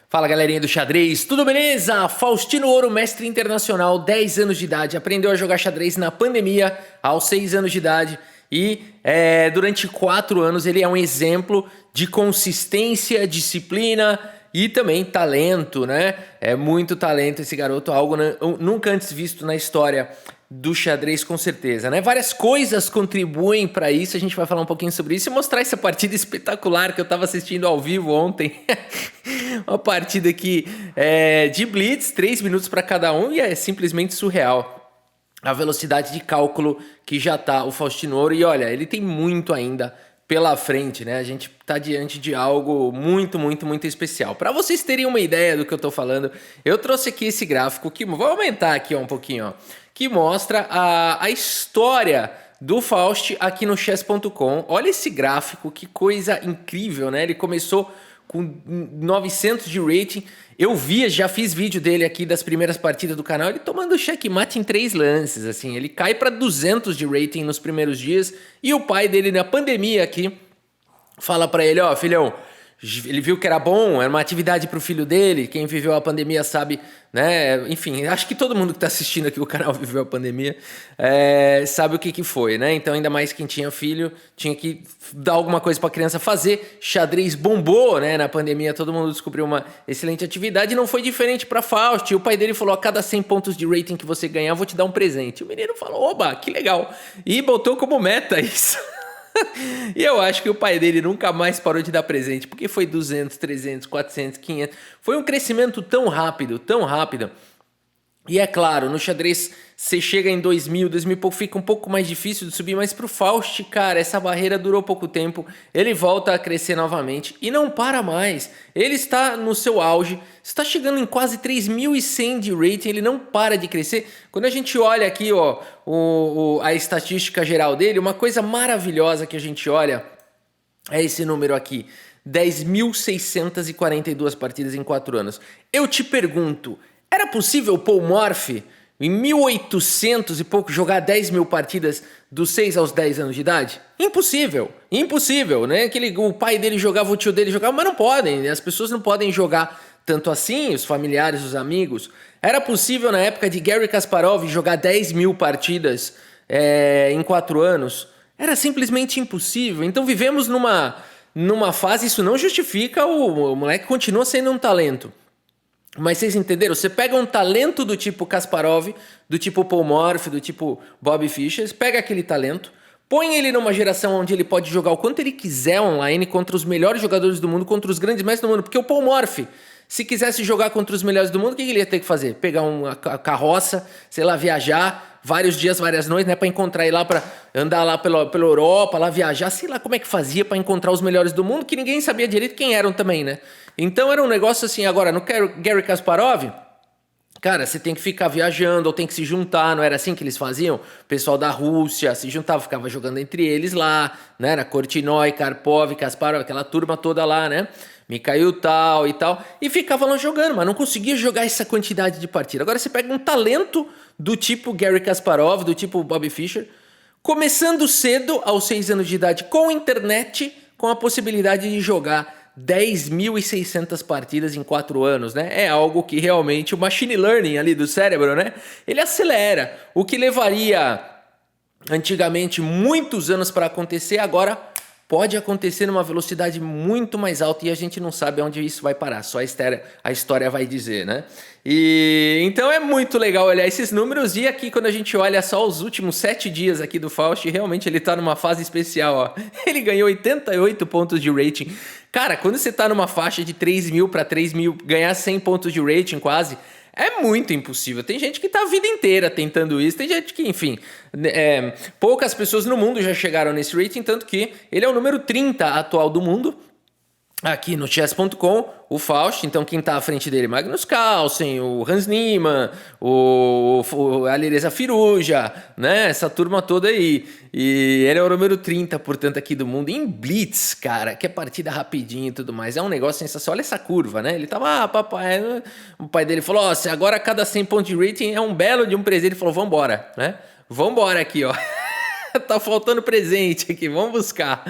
Fala galerinha do xadrez, tudo beleza? Faustino Ouro, mestre internacional, 10 anos de idade, aprendeu a jogar xadrez na pandemia aos 6 anos de idade e durante 4 anos ele é um exemplo de consistência, disciplina e também talento, né? É muito talento esse garoto, algo nunca antes visto na história do xadrez, com certeza, né? Várias coisas contribuem para isso, a gente vai falar um pouquinho sobre isso e mostrar essa partida espetacular que eu estava assistindo ao vivo ontem. Uma partida aqui de blitz, 3 minutos para cada um, e é simplesmente surreal a velocidade de cálculo que já tá o Faustino Ouro. E olha, ele tem muito ainda pela frente, né? A gente tá diante de algo muito, muito, muito especial. Para vocês terem uma ideia do que eu tô falando, eu trouxe aqui esse gráfico que vou aumentar aqui um pouquinho, ó, que mostra a história do Faust aqui no chess.com. Olha esse gráfico, que coisa incrível, né? Ele começou com 900 de rating. Eu já fiz vídeo dele aqui das primeiras partidas do canal, ele tomando checkmate em 3 lances, assim. Ele cai para 200 de rating nos primeiros dias, e o pai dele na pandemia aqui fala para ele, ó, filhão, ele viu que era bom, era uma atividade para o filho dele, quem viveu a pandemia sabe, né? Enfim, acho que todo mundo que está assistindo aqui o canal viveu a pandemia, sabe o que foi, né? Então, ainda mais quem tinha filho, tinha que dar alguma coisa para a criança fazer. Xadrez bombou, né? Na pandemia, todo mundo descobriu uma excelente atividade, e não foi diferente para Faust. E o pai dele falou, a cada 100 pontos de rating que você ganhar, eu vou te dar um presente. O menino falou, oba, que legal. E botou como meta isso. E eu acho que o pai dele nunca mais parou de dar presente, porque foi 200, 300, 400, 500. Foi um crescimento tão rápido, tão rápido. E é claro, no xadrez você chega em 2000 e pouco, fica um pouco mais difícil de subir, mas pro Faust, cara, essa barreira durou pouco tempo, ele volta a crescer novamente e não para mais. Ele está no seu auge, está chegando em quase 3.100 de rating, ele não para de crescer. Quando a gente olha aqui, ó, a estatística geral dele, uma coisa maravilhosa que a gente olha é esse número aqui, 10.642 partidas em 4 anos. Eu te pergunto, era possível Paul Morphy, em 1800 e pouco, jogar 10 mil partidas dos 6 aos 10 anos de idade? Impossível, impossível, né? O pai dele jogava, o tio dele jogava, mas não podem, as pessoas não podem jogar tanto assim, os familiares, os amigos. Era possível na época de Garry Kasparov jogar 10 mil partidas em 4 anos? Era simplesmente impossível. Então vivemos numa fase, isso não justifica, o moleque continua sendo um talento. Mas vocês entenderam? Você pega um talento do tipo Kasparov, do tipo Paul Morphy, do tipo Bobby Fischer, pega aquele talento, põe ele numa geração onde ele pode jogar o quanto ele quiser online contra os melhores jogadores do mundo, contra os grandes mestres do mundo. Porque o Paul Morphy, se quisesse jogar contra os melhores do mundo, o que ele ia ter que fazer? Pegar uma carroça, sei lá, viajar vários dias, várias noites, né, para encontrar ir lá, para andar lá pela Europa, lá viajar, sei lá como é que fazia para encontrar os melhores do mundo, que ninguém sabia direito quem eram também, né? Então era um negócio assim. Agora, no Garry Kasparov, cara, você tem que ficar viajando ou tem que se juntar, não era assim que eles faziam? O pessoal da Rússia se juntava, ficava jogando entre eles lá, né? Era Korchnoi, Karpov, Kasparov, aquela turma toda lá, né? Mikhail Tal e tal, e ficava lá jogando, mas não conseguia jogar essa quantidade de partida. Agora você pega um talento do tipo Garry Kasparov, do tipo Bobby Fischer, começando cedo, aos 6 anos de idade, com internet, com a possibilidade de jogar 10.600 partidas em 4 anos, né? É algo que realmente o machine learning ali do cérebro, né? Ele acelera. O que levaria antigamente muitos anos para acontecer, agora pode acontecer numa velocidade muito mais alta, e a gente não sabe onde isso vai parar, só a história vai dizer, né? E então é muito legal olhar esses números, e aqui quando a gente olha só os últimos 7 dias aqui do Faust, realmente ele tá numa fase especial, ó. Ele ganhou 88 pontos de rating. Cara, quando você tá numa faixa de 3 mil para 3 mil, ganhar 100 pontos de rating quase, é muito impossível. Tem gente que tá a vida inteira tentando isso. Tem gente que, enfim, poucas pessoas no mundo já chegaram nesse rating, tanto que ele é o número 30 atual do mundo. Aqui no chess.com, o Faust, então quem tá à frente dele? Magnus Carlsen, o Hans Niemann, a Alireza Firuja, né? Essa turma toda aí. E ele é o número 30, portanto, aqui do mundo. Em Blitz, cara, que é partida rapidinho e tudo mais. É um negócio sensacional. Olha essa curva, né? Ele tava, papai... O pai dele falou, ó, se agora cada 100 pontos de rating é um belo de um presente. Ele falou, vambora, né? Vambora aqui, ó. Tá faltando presente aqui, vamos buscar.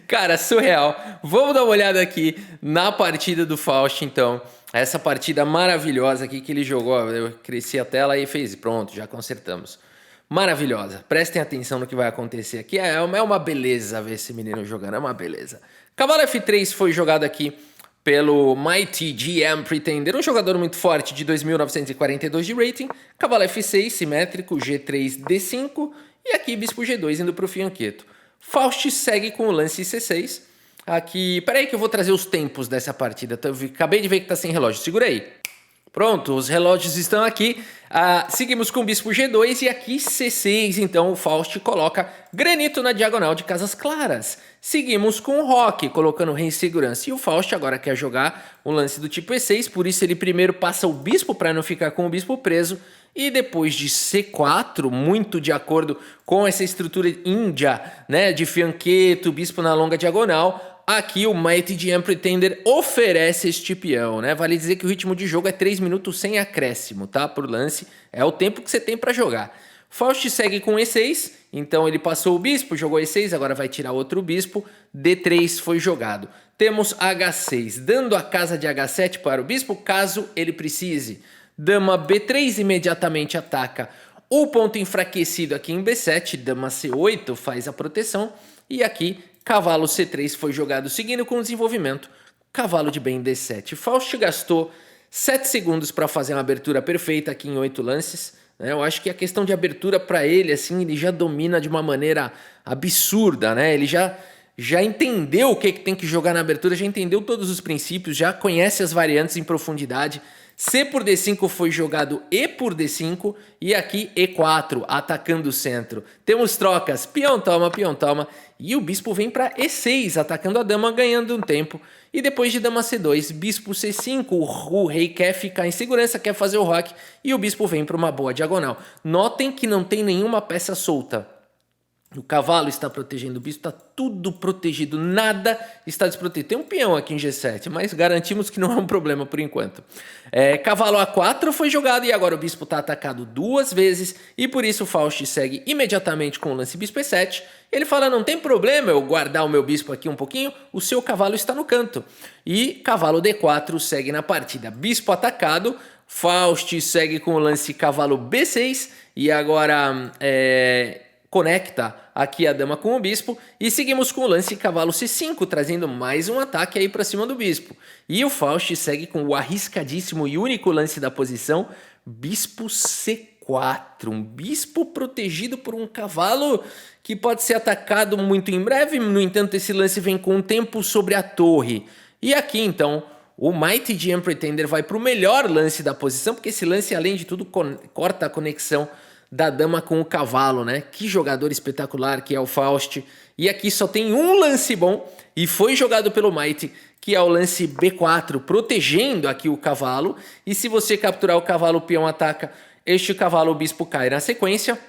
Cara, surreal. Vamos dar uma olhada aqui na partida do Faust, então. Essa partida maravilhosa aqui que ele jogou. Eu cresci a tela e fez, pronto, já consertamos. Maravilhosa. Prestem atenção no que vai acontecer aqui. É uma beleza ver esse menino jogando, é uma beleza. Cavalo F3 foi jogado aqui pelo Mighty GM Pretender, um jogador muito forte de 2.942 de rating. Cavalo F6, simétrico, G3, D5. E aqui Bispo G2 indo para o fianqueto. Faust segue com o lance C6. Aqui, peraí que eu vou trazer os tempos dessa partida. Acabei de ver que tá sem relógio, segura aí. Pronto, os relógios estão aqui. Seguimos com o Bispo G2 e aqui C6, então o Faust coloca granito na diagonal de casas claras. Seguimos com o Roque, colocando rei em segurança. E o Faust agora quer jogar um lance do tipo E6, por isso ele primeiro passa o bispo para não ficar com o bispo preso. E depois de C4, muito de acordo com essa estrutura índia, né, de fianqueto, bispo na longa diagonal, aqui o Mighty GM Pretender oferece este peão, né? Vale dizer que o ritmo de jogo é 3 minutos sem acréscimo, tá? Por lance, é o tempo que você tem para jogar. Faust segue com E6, então ele passou o bispo, jogou E6, agora vai tirar outro bispo, D3 foi jogado. Temos H6, dando a casa de H7 para o bispo, caso ele precise. Dama B3 imediatamente ataca o ponto enfraquecido aqui em B7, dama C8 faz a proteção, e aqui cavalo C3 foi jogado seguindo com o desenvolvimento, cavalo de bem D7. Faust gastou 7 segundos para fazer uma abertura perfeita aqui em 8 lances, né? Eu acho que a questão de abertura para ele, assim, ele já domina de uma maneira absurda, né? Ele já entendeu o que tem que jogar na abertura, já entendeu todos os princípios, já conhece as variantes em profundidade. C por D5 foi jogado E por D5 e aqui E4, atacando o centro. Temos trocas, peão toma, e o bispo vem para E6, atacando a dama, ganhando um tempo. E depois de dama C2, bispo C5, o rei quer ficar em segurança, quer fazer o roque, e o bispo vem para uma boa diagonal. Notem que não tem nenhuma peça solta. O cavalo está protegendo o bispo, está tudo protegido, nada está desprotegido. Tem um peão aqui em G7, mas garantimos que não é um problema por enquanto. Cavalo A4 foi jogado e agora o bispo está atacado 2 vezes e por isso o Faust segue imediatamente com o lance bispo E7. Ele fala, não tem problema eu guardar o meu bispo aqui um pouquinho, o seu cavalo está no canto. E cavalo D4 segue na partida. Bispo atacado, Faust segue com o lance cavalo B6 e agora conecta aqui a dama com o bispo e seguimos com o lance cavalo C5, trazendo mais um ataque aí para cima do bispo. E o Faust segue com o arriscadíssimo e único lance da posição, bispo C4, um bispo protegido por um cavalo que pode ser atacado muito em breve, no entanto esse lance vem com um tempo sobre a torre. E aqui então o Mighty GM Pretender vai para o melhor lance da posição, porque esse lance além de tudo corta a conexão da dama com o cavalo, né? Que jogador espetacular que é o Faust. E aqui só tem um lance bom e foi jogado pelo Mighty, que é o lance B4, protegendo aqui o cavalo. E se você capturar o cavalo, o peão ataca, este cavalo, o bispo cai na sequência.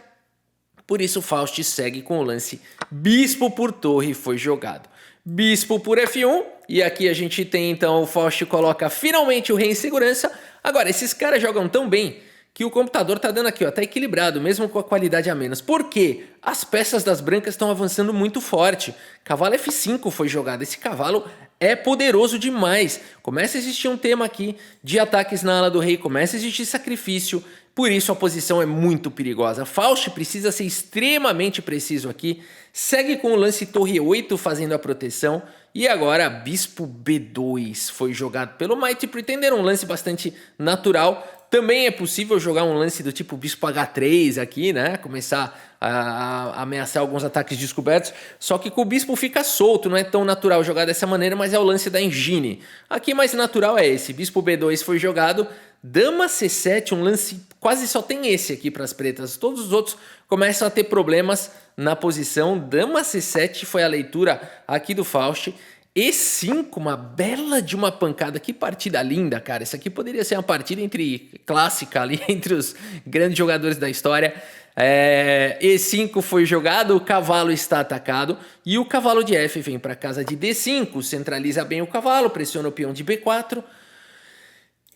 Por isso o Faust segue com o lance bispo por torre foi jogado. Bispo por F1 e aqui a gente tem então o Faust coloca finalmente o rei em segurança. Agora, esses caras jogam tão bem que o computador tá dando aqui, ó, tá equilibrado, mesmo com a qualidade a menos. Por quê? As peças das brancas estão avançando muito forte. Cavalo F5 foi jogado. Esse cavalo é poderoso demais. Começa a existir um tema aqui de ataques na ala do rei, começa a existir sacrifício. Por isso a posição é muito perigosa. Faust precisa ser extremamente preciso aqui. Segue com o lance torre 8 fazendo a proteção. E agora bispo B2 foi jogado pelo Mighty Pretender, um lance bastante natural. Também é possível jogar um lance do tipo bispo H3 aqui, né? Começar a ameaçar alguns ataques descobertos. Só que com o bispo fica solto, não é tão natural jogar dessa maneira, mas é o lance da engine. Aqui mais natural é esse. Bispo B2 foi jogado. Dama C7, um lance quase só tem esse aqui para as pretas. Todos os outros começam a ter problemas na posição. Dama C7 foi a leitura aqui do Faust. E5, uma bela de uma pancada. Que partida linda, cara. Isso aqui poderia ser uma partida clássica ali, entre os grandes jogadores da história. E5 foi jogado, o cavalo está atacado e o cavalo de F vem para casa de D5, centraliza bem o cavalo, pressiona o peão de B4.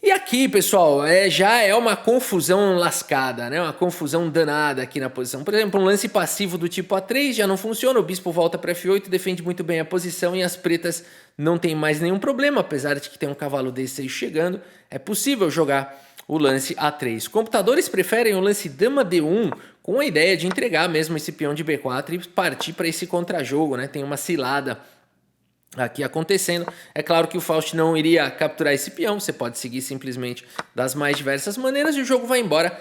E aqui, pessoal, já é uma confusão lascada, né? Uma confusão danada aqui na posição. Por exemplo, um lance passivo do tipo A3 já não funciona, o bispo volta para F8, defende muito bem a posição e as pretas não tem mais nenhum problema, apesar de que tem um cavalo D6 chegando, é possível jogar o lance A3. Computadores preferem o lance dama D1 com a ideia de entregar mesmo esse peão de B4 e partir para esse contrajogo, né? Tem uma cilada aqui acontecendo. É claro que o Faust não iria capturar esse peão, você pode seguir simplesmente das mais diversas maneiras e o jogo vai embora,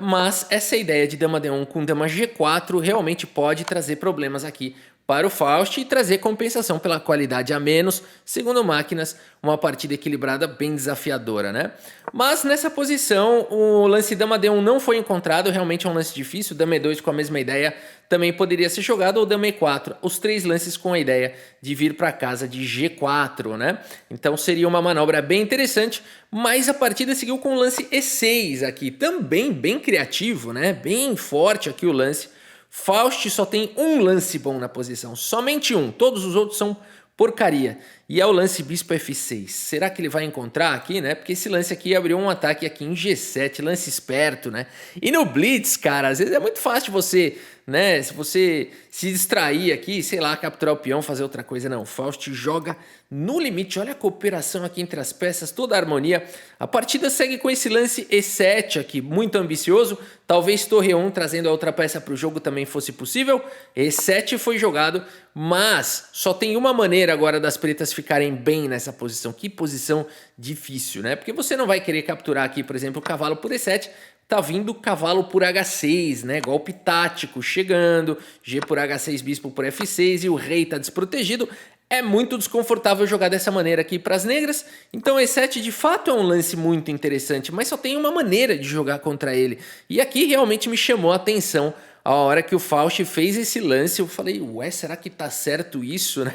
mas essa ideia de dama D1 com dama G4 realmente pode trazer problemas aqui para o Faust e trazer compensação pela qualidade a menos, segundo máquinas, uma partida equilibrada bem desafiadora, né? Mas nessa posição, o lance dama D1 não foi encontrado, realmente é um lance difícil, dama E2 com a mesma ideia também poderia ser jogado, ou dama E4, os três lances com a ideia de vir para casa de G4, né? Então seria uma manobra bem interessante, mas a partida seguiu com o lance E6 aqui, também bem criativo, né? Bem forte aqui o lance. Faust só tem um lance bom na posição, somente um, todos os outros são porcaria. E é o lance bispo F6. Será que ele vai encontrar aqui, né? Porque esse lance aqui abriu um ataque aqui em G7, lance esperto, né? E no Blitz, cara, às vezes é muito fácil você, né? Se você se distrair aqui, sei lá, capturar o peão, fazer outra coisa. Não, Faust joga no limite. Olha a cooperação aqui entre as peças, toda a harmonia. A partida segue com esse lance E7 aqui, muito ambicioso. Talvez torre 1 trazendo a outra peça para o jogo também fosse possível. E7 foi jogado, mas só tem uma maneira agora das pretas ficarem bem nessa posição. Que posição difícil, né? Porque você não vai querer capturar aqui, por exemplo, o cavalo por E7. Tá vindo cavalo por H6, né? Golpe tático chegando, G por H6, bispo por F6 e o rei tá desprotegido. É muito desconfortável jogar dessa maneira aqui para as negras. Então E7 de fato é um lance muito interessante, mas só tem uma maneira de jogar contra ele. E aqui realmente me chamou a atenção a hora que o Faust fez esse lance. Eu falei, ué, será que tá certo isso, né?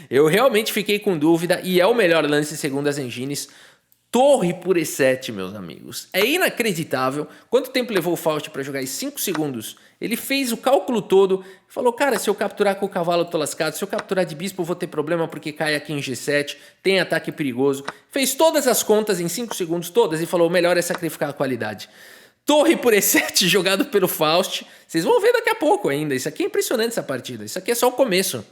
Eu realmente fiquei com dúvida e é o melhor lance segundo as engines. Torre por E7, meus amigos. É inacreditável. Quanto tempo levou o Faust para jogar? 5 segundos. Ele fez o cálculo todo e falou, cara, se eu capturar com o cavalo eu tô lascado, se eu capturar de bispo eu vou ter problema porque cai aqui em G7, tem ataque perigoso. Fez todas as contas em 5 segundos, todas, e falou, o melhor é sacrificar a qualidade. Torre por E7 jogado pelo Faust. Vocês vão ver daqui a pouco ainda. Isso aqui é impressionante, essa partida. Isso aqui é só o começo.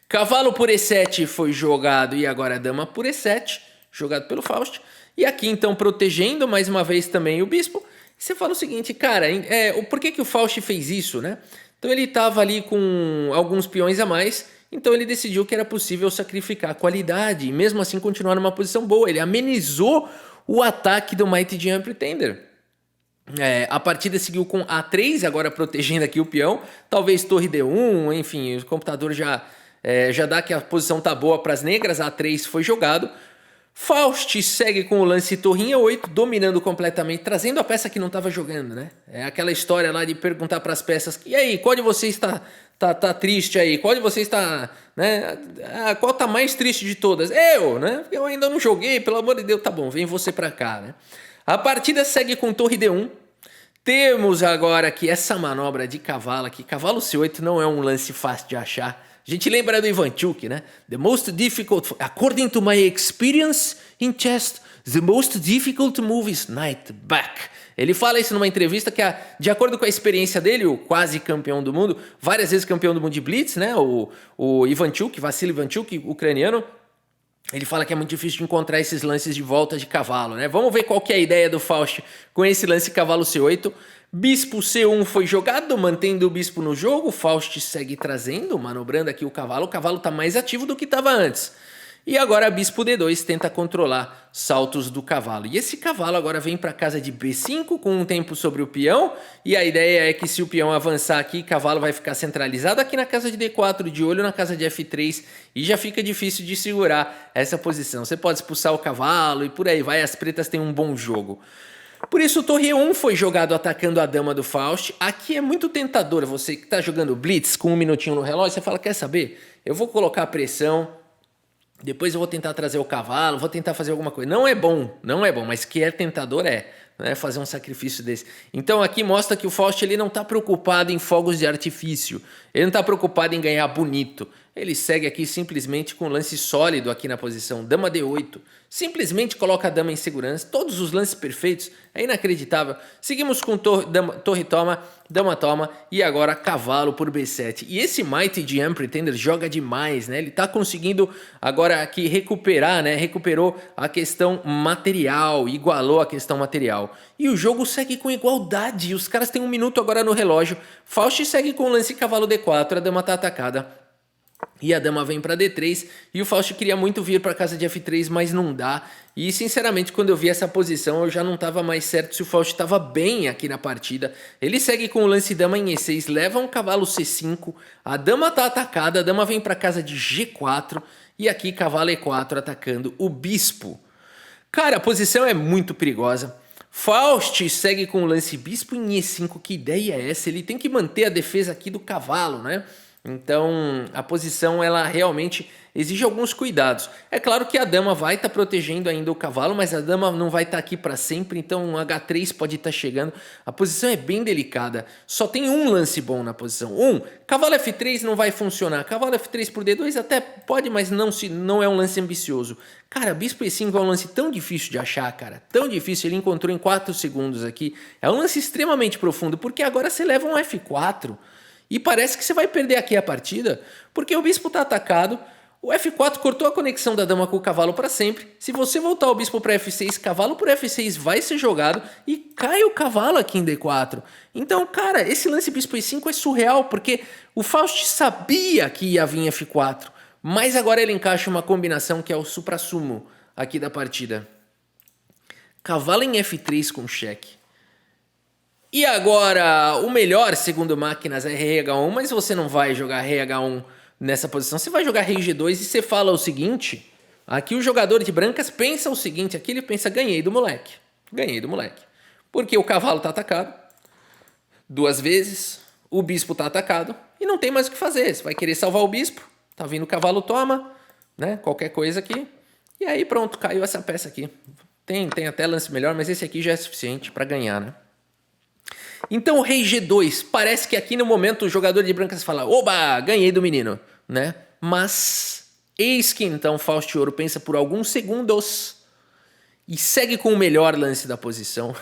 Cavalo por E7 foi jogado e agora dama por E7. Jogado pelo Faust. E aqui, então, protegendo mais uma vez também o bispo. Você fala o seguinte, cara, por que o Faust fez isso, né? Então ele estava ali com alguns peões a mais, então ele decidiu que era possível sacrificar a qualidade e mesmo assim continuar numa posição boa. Ele amenizou o ataque do Mighty Jump Pretender. A partida seguiu com A3, agora protegendo aqui o peão. Talvez torre D1, enfim, o computador já dá que a posição tá boa para as negras. A3 foi jogado. Faust segue com o lance torrinha 8, dominando completamente, trazendo a peça que não estava jogando, né? É aquela história lá de perguntar para as peças, e aí, qual de vocês tá triste aí? Qual de vocês está, né? Qual tá mais triste de todas? Eu, né? Eu ainda não joguei, pelo amor de Deus, tá bom, vem você para cá, né? A partida segue com torre D1. Temos agora aqui essa manobra de cavalo aqui. Cavalo C8 não é um lance fácil de achar. A gente lembra do Ivanchuk, né? The most difficult, according to my experience in chess, the most difficult move is knight back. Ele fala isso numa entrevista que, de acordo com a experiência dele, o quase campeão do mundo, várias vezes campeão do mundo de Blitz, né? O Ivanchuk, Vassily Ivanchuk, ucraniano, ele fala que é muito difícil de encontrar esses lances de volta de cavalo, né? Vamos ver qual que é a ideia do Faust com esse lance cavalo C8. Bispo C1 foi jogado, mantendo o bispo no jogo. Faust segue trazendo, manobrando aqui o cavalo. O cavalo está mais ativo do que estava antes. E agora bispo D2 tenta controlar saltos do cavalo. E esse cavalo agora vem para a casa de B5 com um tempo sobre o peão. E a ideia é que se o peão avançar aqui, o cavalo vai ficar centralizado aqui na casa de D4, de olho na casa de F3. E já fica difícil de segurar essa posição. Você pode expulsar o cavalo e por aí vai. As pretas têm um bom jogo. Por isso o torre 1 foi jogado atacando a dama do Faust. Aqui é muito tentador, você que está jogando Blitz com um minutinho no relógio, você fala, quer saber? Eu vou colocar a pressão, depois eu vou tentar trazer o cavalo, vou tentar fazer alguma coisa. Não é bom, mas que é tentador é. né, fazer um sacrifício desse. Então aqui mostra que o Faust ele não está preocupado em fogos de artifício, ele não está preocupado em ganhar bonito. Ele segue aqui simplesmente com um lance sólido aqui na posição, dama D8. Simplesmente coloca a dama em segurança, todos os lances perfeitos, é inacreditável. Seguimos com torre toma, dama toma e agora cavalo por B7. E esse Mighty GM Pretender joga demais, né? Ele tá conseguindo agora aqui recuperar, né? Recuperou a questão material, igualou a questão material. E o jogo segue com igualdade, os caras têm 1 minuto agora no relógio. Faust segue com o lance cavalo D4, a dama tá atacada. E a dama vem para D3 e o Faust queria muito vir para casa de F3, mas não dá. E sinceramente, quando eu vi essa posição, eu já não estava mais certo se o Faust estava bem aqui na partida. Ele segue com o lance dama em E6, leva um cavalo C5, a dama tá atacada, a dama vem para casa de G4 e aqui cavalo E4 atacando o bispo. Cara, a posição é muito perigosa. Faust segue com o lance bispo em E5, que ideia é essa? Ele tem que manter a defesa aqui do cavalo, né? Então, a posição ela realmente exige alguns cuidados. É claro que a dama vai estar protegendo ainda o cavalo, mas a dama não vai estar aqui para sempre, então um H3 pode estar chegando. A posição é bem delicada. Só tem um lance bom na posição. Cavalo F3 não vai funcionar. Cavalo F3 por D2 até pode, mas não é um lance ambicioso. Cara, bispo E5 é um lance tão difícil de achar, cara. Tão difícil, ele encontrou em 4 segundos aqui. É um lance extremamente profundo, porque agora você leva um F4... E parece que você vai perder aqui a partida, porque o bispo está atacado, o F4 cortou a conexão da dama com o cavalo para sempre. Se você voltar o bispo para F6, cavalo por F6 vai ser jogado e cai o cavalo aqui em D4. Então, cara, esse lance bispo E5 é surreal, porque o Faust sabia que ia vir F4, mas agora ele encaixa uma combinação que é o suprassumo aqui da partida. Cavalo em F3 com cheque. E agora, o melhor, segundo máquinas, é rei H1, mas você não vai jogar rei H1 nessa posição. Você vai jogar rei G2 e você fala o seguinte, aqui o jogador de brancas pensa o seguinte, aqui ele pensa, ganhei do moleque. Porque o cavalo tá atacado 2 vezes, o bispo tá atacado e não tem mais o que fazer. Você vai querer salvar o bispo, tá vindo o cavalo toma, né, qualquer coisa aqui. E aí pronto, caiu essa peça aqui. Tem até lance melhor, mas esse aqui já é suficiente para ganhar, né? Então o rei G2, parece que aqui no momento o jogador de brancas fala, oba, ganhei do menino, né? Mas eis que então Faust Ouro pensa por alguns segundos e segue com o melhor lance da posição.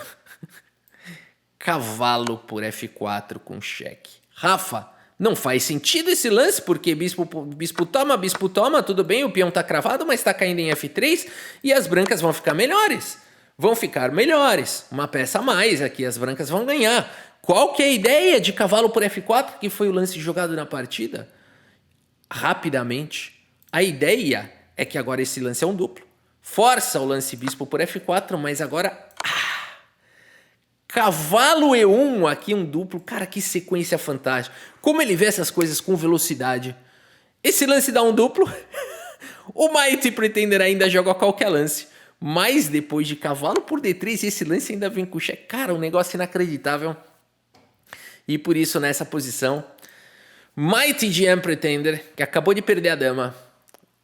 Cavalo por F4 com cheque. Rafa, não faz sentido esse lance, porque bispo toma, tudo bem, o peão tá cravado, mas tá caindo em F3 e as brancas vão ficar melhores. Uma peça a mais aqui, as brancas vão ganhar. Qual que é a ideia de cavalo por F4, que foi o lance jogado na partida? Rapidamente, a ideia é que agora esse lance é um duplo. Força o lance bispo por F4, mas agora... Cavalo E1, aqui um duplo. Cara, que sequência fantástica. Como ele vê essas coisas com velocidade. Esse lance dá um duplo. O Mighty Pretender ainda joga qualquer lance. Mas depois de cavalo por D3, esse lance ainda vem com cheque. Cara, um negócio inacreditável. E por isso, nessa posição, Mighty GM Pretender, que acabou de perder a dama,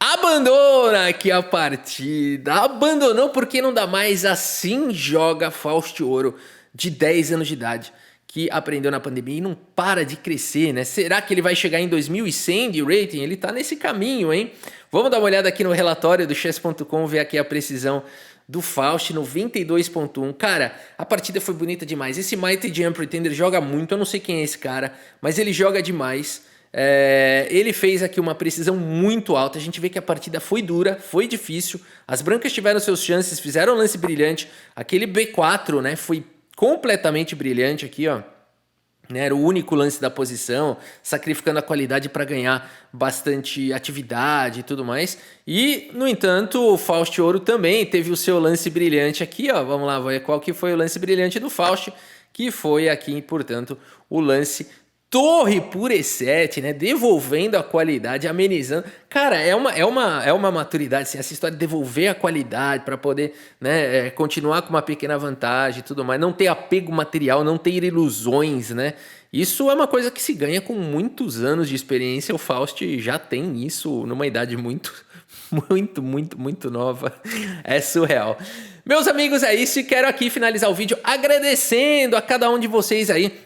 abandona aqui a partida. Abandonou porque não dá mais. Assim joga Faust Ouro, de 10 anos de idade, que aprendeu na pandemia e não para de crescer, né? Será que ele vai chegar em 2100 de rating? Ele tá nesse caminho, hein? Vamos dar uma olhada aqui no relatório do chess.com, ver aqui a precisão do Faust, 92.1. Cara, a partida foi bonita demais. Esse Mighty GM Pretender joga muito, eu não sei quem é esse cara, mas ele joga demais. Ele fez aqui uma precisão muito alta. A gente vê que a partida foi dura, foi difícil. As brancas tiveram seus chances, fizeram um lance brilhante. Aquele B4, né, foi completamente brilhante aqui, ó. Era o único lance da posição, sacrificando a qualidade para ganhar bastante atividade e tudo mais. E, no entanto, o Faust Ouro também teve o seu lance brilhante aqui, ó. Vamos lá ver qual que foi o lance brilhante do Faust, que foi aqui, portanto, o lance torre por E7, né? Devolvendo a qualidade, amenizando. Cara, é uma maturidade, assim, essa história de devolver a qualidade para poder, né, continuar com uma pequena vantagem e tudo mais. Não ter apego material, não ter ilusões, né? Isso é uma coisa que se ganha com muitos anos de experiência. O Faust já tem isso numa idade muito nova. É surreal. Meus amigos, é isso e quero aqui finalizar o vídeo agradecendo a cada um de vocês aí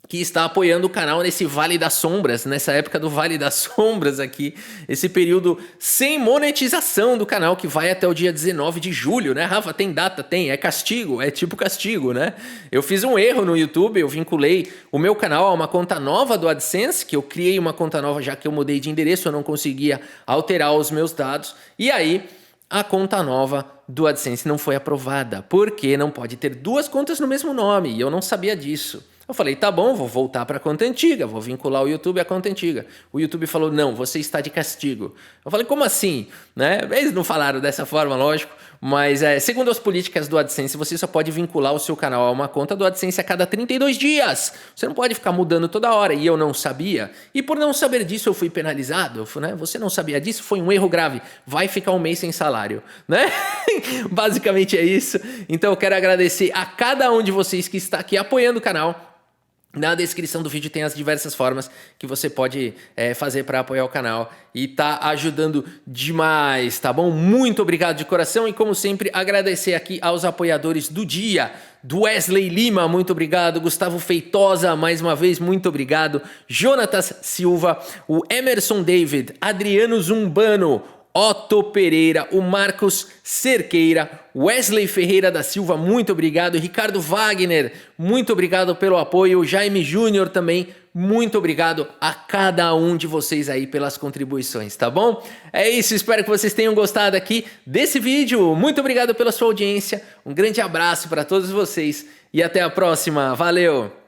que está apoiando o canal nesse Vale das Sombras, nessa época do Vale das Sombras aqui, esse período sem monetização do canal que vai até o dia 19 de julho, né, Rafa? Tem data? Tem, é castigo, é tipo castigo, né? Eu fiz um erro no YouTube, eu vinculei o meu canal a uma conta nova do AdSense, que eu criei uma conta nova já que eu mudei de endereço, eu não conseguia alterar os meus dados, e aí a conta nova do AdSense não foi aprovada, porque não pode ter duas contas no mesmo nome, e eu não sabia disso. Eu falei, tá bom, vou voltar para a conta antiga, vou vincular o YouTube à conta antiga. O YouTube falou, não, você está de castigo. Eu falei, como assim? Né? Eles não falaram dessa forma, lógico, mas segundo as políticas do AdSense, você só pode vincular o seu canal a uma conta do AdSense a cada 32 dias. Você não pode ficar mudando toda hora, e eu não sabia. E por não saber disso, eu fui penalizado. Né? Você não sabia disso, foi um erro grave. Vai ficar um mês sem salário. Né? Basicamente é isso. Então eu quero agradecer a cada um de vocês que está aqui apoiando o canal. Na descrição do vídeo tem as diversas formas que você pode fazer para apoiar o canal e tá ajudando demais, tá bom? Muito obrigado de coração e como sempre agradecer aqui aos apoiadores do dia, do Wesley Lima, muito obrigado, Gustavo Feitosa, mais uma vez, muito obrigado, Jonatas Silva, o Emerson David, Adriano Zumbano, Otto Pereira, o Marcos Cerqueira, Wesley Ferreira da Silva, muito obrigado, Ricardo Wagner, muito obrigado pelo apoio, Jaime Júnior também, muito obrigado a cada um de vocês aí pelas contribuições, tá bom? É isso, espero que vocês tenham gostado aqui desse vídeo, muito obrigado pela sua audiência, um grande abraço para todos vocês e até a próxima, valeu!